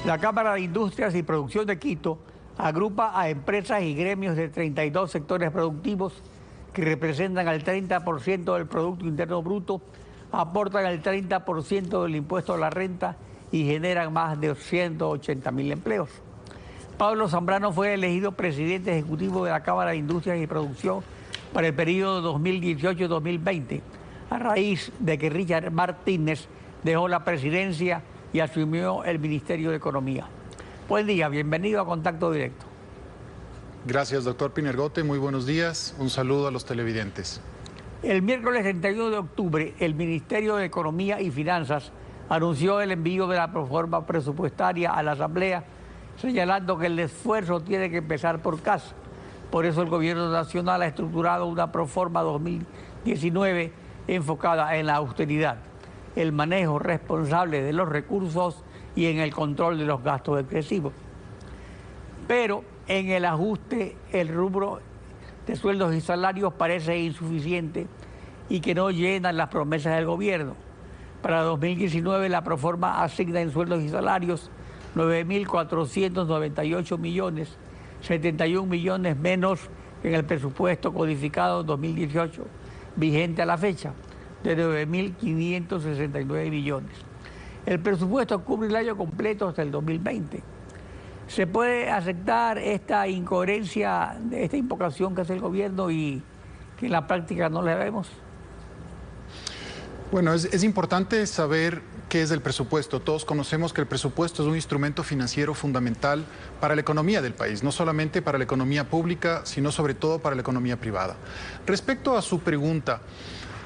La Cámara de Industrias y Producción de Quito agrupa a empresas y gremios de 32 sectores productivos que representan el 30% del Producto Interno Bruto, aportan el 30% del impuesto a la renta y generan más de 180.000 empleos. Pablo Zambrano fue elegido presidente ejecutivo de la Cámara de Industrias y Producción para el periodo 2018-2020, a raíz de que Richard Martínez dejó la presidencia y asumió el Ministerio de Economía. Buen día, bienvenido a Contacto Directo. Gracias, doctor Pinergote. Muy buenos días. Un saludo a los televidentes. El miércoles 31 de octubre, el Ministerio de Economía y Finanzas anunció el envío de la proforma presupuestaria a la Asamblea, señalando que el esfuerzo tiene que empezar por casa. Por eso el Gobierno Nacional ha estructurado una proforma 2019 enfocada en la austeridad, el manejo responsable de los recursos y en el control de los gastos excesivos. Pero en el ajuste, el rubro de sueldos y salarios parece insuficiente y que no llenan las promesas del gobierno. Para 2019 la proforma asigna en sueldos y salarios 9.498 millones, 71 millones menos que en el presupuesto codificado 2018, vigente a la fecha, de 9.569 millones. El presupuesto cubre el año completo hasta el 2020. ¿Se puede aceptar esta incoherencia, esta invocación que hace el gobierno y que en la práctica no la vemos? Bueno, es importante saber qué es el presupuesto. Todos conocemos que el presupuesto es un instrumento financiero fundamental para la economía del país, no solamente para la economía pública, sino sobre todo para la economía privada. Respecto a su pregunta,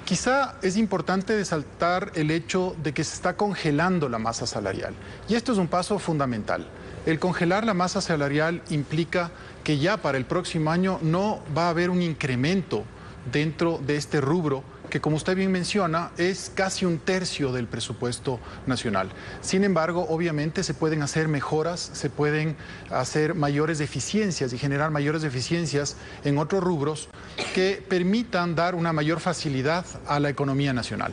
quizá es importante resaltar el hecho de que se está congelando la masa salarial. Y esto es un paso fundamental. El congelar la masa salarial implica que ya para el próximo año no va a haber un incremento dentro de este rubro, que como usted bien menciona, es casi un tercio del presupuesto nacional. Sin embargo, obviamente se pueden hacer mejoras, se pueden hacer mayores eficiencias y generar mayores eficiencias en otros rubros que permitan dar una mayor facilidad a la economía nacional.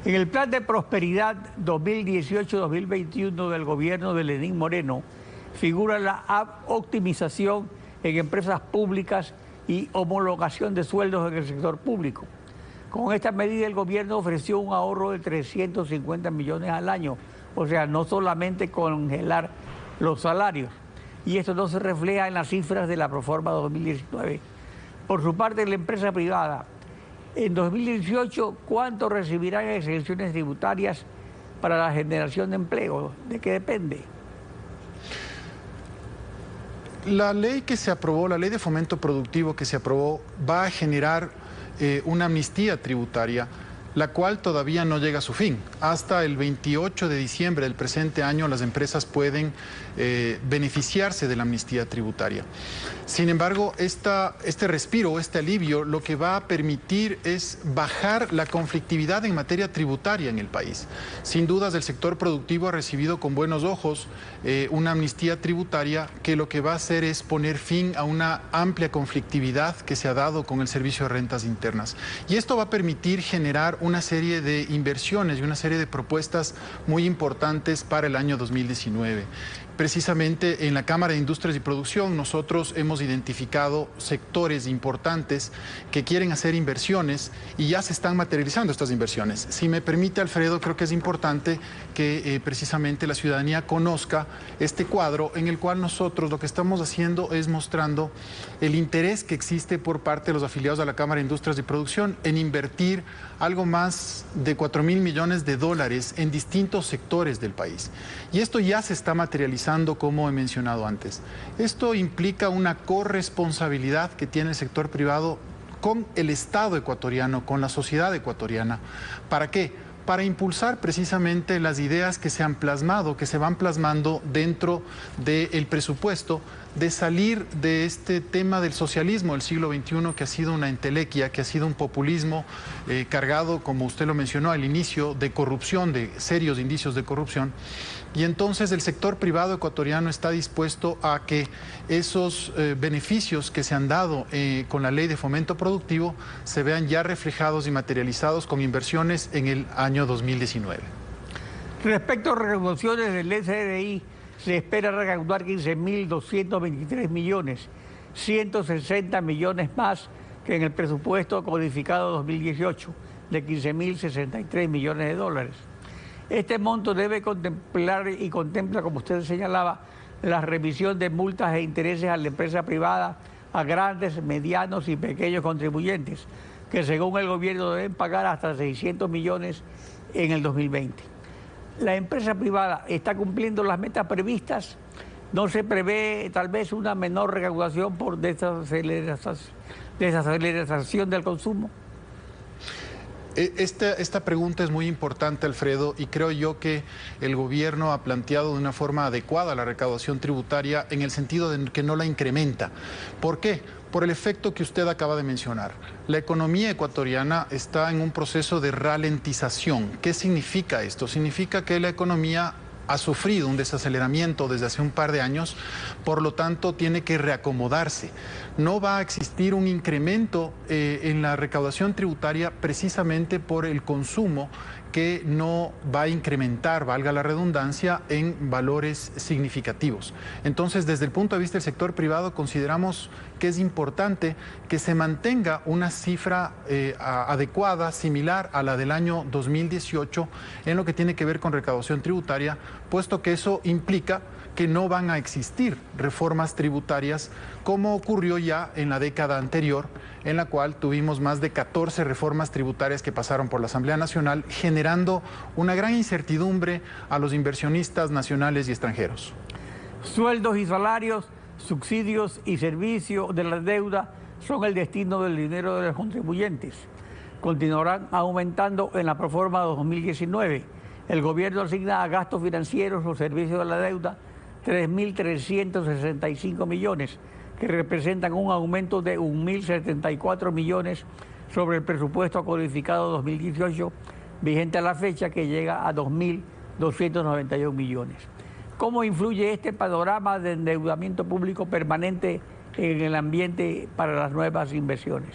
En el Plan de Prosperidad 2018-2021 del gobierno de Lenín Moreno figura la optimización en empresas públicas y homologación de sueldos en el sector público. Con esta medida el gobierno ofreció un ahorro de 350 millones al año, o sea, no solamente congelar los salarios. Y esto no se refleja en las cifras de la proforma 2019. Por su parte, la empresa privada, en 2018, ¿cuánto recibirán exenciones tributarias para la generación de empleo? ¿De qué depende? La ley que se aprobó, la ley de fomento productivo que se aprobó, va a generar una amnistía tributaria, la cual todavía no llega a su fin. Hasta el 28 de diciembre del presente año las empresas pueden beneficiarse de la amnistía tributaria. Sin embargo, este respiro, este alivio, lo que va a permitir es bajar la conflictividad en materia tributaria en el país. Sin dudas, el sector productivo ha recibido con buenos ojos una amnistía tributaria que lo que va a hacer es poner fin a una amplia conflictividad que se ha dado con el Servicio de Rentas Internas. Y esto va a permitir generar una serie de inversiones y una serie de propuestas muy importantes para el año 2019. Precisamente en la Cámara de Industrias y Producción nosotros hemos identificado sectores importantes que quieren hacer inversiones y ya se están materializando estas inversiones. Si me permite, Alfredo, creo que es importante que precisamente la ciudadanía conozca este cuadro en el cual nosotros lo que estamos haciendo es mostrando el interés que existe por parte de los afiliados a la Cámara de Industrias y Producción en invertir algo más de 4.000 millones de dólares en distintos sectores del país. Y esto ya se está materializando, como he mencionado antes. Esto implica una corresponsabilidad que tiene el sector privado con el Estado ecuatoriano, con la sociedad ecuatoriana. ¿Para qué? Para impulsar precisamente las ideas que se han plasmado, que se van plasmando dentro del presupuesto, de salir de este tema del socialismo del siglo XXI, que ha sido una entelequia, que ha sido un populismo cargado, como usted lo mencionó al inicio, de corrupción, de serios indicios de corrupción. Y entonces el sector privado ecuatoriano está dispuesto a que esos beneficios que se han dado con la ley de fomento productivo se vean ya reflejados y materializados con inversiones en el año 2019. Respecto a recaudaciones del SRI, se espera recaudar 15.223 millones, 160 millones más que en el presupuesto codificado 2018, de 15.063 millones de dólares. Este monto debe contemplar y contempla, como usted señalaba, la remisión de multas e intereses a la empresa privada, a grandes, medianos y pequeños contribuyentes, que según el gobierno deben pagar hasta 600 millones en el 2020. La empresa privada está cumpliendo las metas previstas. No se prevé tal vez una menor recaudación por desaceleración del consumo. Esta pregunta es muy importante, Alfredo, y creo yo que el gobierno ha planteado de una forma adecuada la recaudación tributaria en el sentido de que no la incrementa. ¿Por qué? Por el efecto que usted acaba de mencionar. La economía ecuatoriana está en un proceso de ralentización. ¿Qué significa esto? Significa que la economía ha sufrido un desaceleramiento desde hace un par de años, por lo tanto tiene que reacomodarse. No va a existir un incremento en la recaudación tributaria precisamente por el consumo que no va a incrementar, valga la redundancia, en valores significativos. Entonces, desde el punto de vista del sector privado, consideramos que es importante que se mantenga una cifra adecuada, similar a la del año 2018, en lo que tiene que ver con recaudación tributaria, puesto que eso implica que no van a existir reformas tributarias como ocurrió ya en la década anterior, en la cual tuvimos más de 14 reformas tributarias que pasaron por la Asamblea Nacional, generando una gran incertidumbre a los inversionistas nacionales y extranjeros. Sueldos y salarios, subsidios y servicios de la deuda son el destino del dinero de los contribuyentes. Continuarán aumentando en la proforma 2019. El gobierno asigna a gastos financieros o servicios de la deuda 3.365 millones, que representan un aumento de 1.074 millones sobre el presupuesto codificado 2018, vigente a la fecha, que llega a 2.291 millones. ¿Cómo influye este panorama de endeudamiento público permanente en el ambiente para las nuevas inversiones?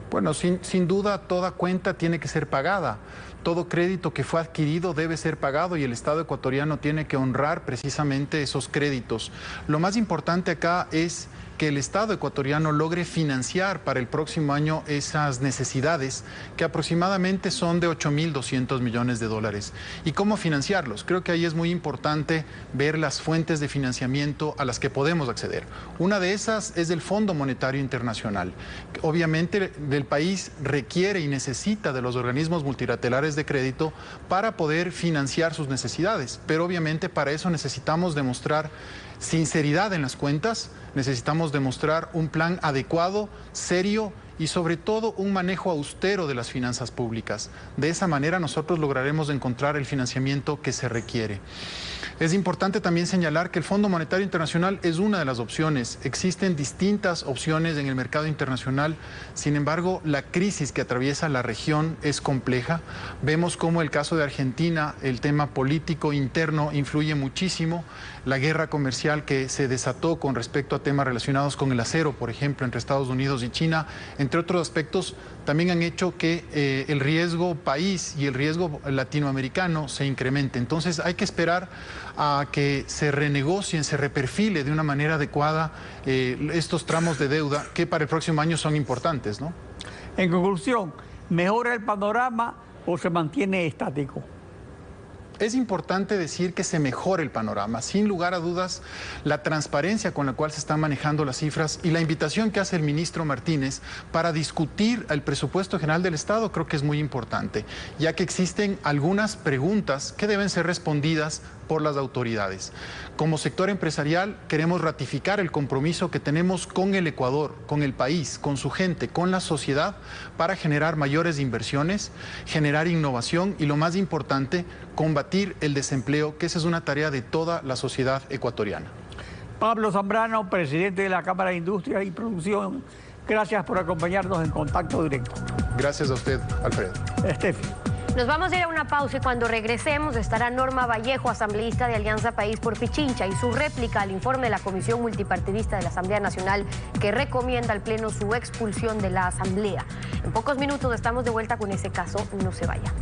Bueno, sin duda toda cuenta tiene que ser pagada. Todo crédito que fue adquirido debe ser pagado y el Estado ecuatoriano tiene que honrar precisamente esos créditos. Lo más importante acá es que el Estado ecuatoriano logre financiar para el próximo año esas necesidades, que aproximadamente son de 8.200 millones de dólares. ¿Y cómo financiarlos? Creo que ahí es muy importante ver las fuentes de financiamiento a las que podemos acceder. Una de esas es el Fondo Monetario Internacional. Obviamente el país requiere y necesita de los organismos multilaterales de crédito para poder financiar sus necesidades, pero obviamente para eso necesitamos demostrar sinceridad en las cuentas, necesitamos demostrar un plan adecuado, serio y sobre todo un manejo austero de las finanzas públicas. De esa manera nosotros lograremos encontrar el financiamiento que se requiere. Es importante también señalar que el Fondo Monetario Internacional es una de las opciones. Existen distintas opciones en el mercado internacional. Sin embargo, la crisis que atraviesa la región es compleja. Vemos cómo el caso de Argentina, el tema político interno influye muchísimo. La guerra comercial que se desató con respecto a temas relacionados con el acero, por ejemplo, entre Estados Unidos y China, entre otros aspectos, también han hecho que el riesgo país y el riesgo latinoamericano se incremente. Entonces hay que esperar a que se renegocien, se reperfile de una manera adecuada estos tramos de deuda que para el próximo año son importantes, ¿no? En conclusión, ¿mejora el panorama o se mantiene estático? Es importante decir que se mejora el panorama. Sin lugar a dudas, la transparencia con la cual se están manejando las cifras y la invitación que hace el ministro Martínez para discutir el presupuesto general del Estado creo que es muy importante, ya que existen algunas preguntas que deben ser respondidas por las autoridades. Como sector empresarial queremos ratificar el compromiso que tenemos con el Ecuador, con el país, con su gente, con la sociedad, para generar mayores inversiones, generar innovación y, lo más importante, combatir el desempleo, que esa es una tarea de toda la sociedad ecuatoriana. Pablo Zambrano, presidente de la Cámara de Industria y Producción, gracias por acompañarnos en Contacto Directo. Gracias a usted, Alfredo. Estefi. Nos vamos a ir a una pausa y cuando regresemos estará Norma Vallejo, asambleísta de Alianza País por Pichincha, y su réplica al informe de la Comisión Multipartidista de la Asamblea Nacional que recomienda al Pleno su expulsión de la Asamblea. En pocos minutos estamos de vuelta con ese caso, no se vaya.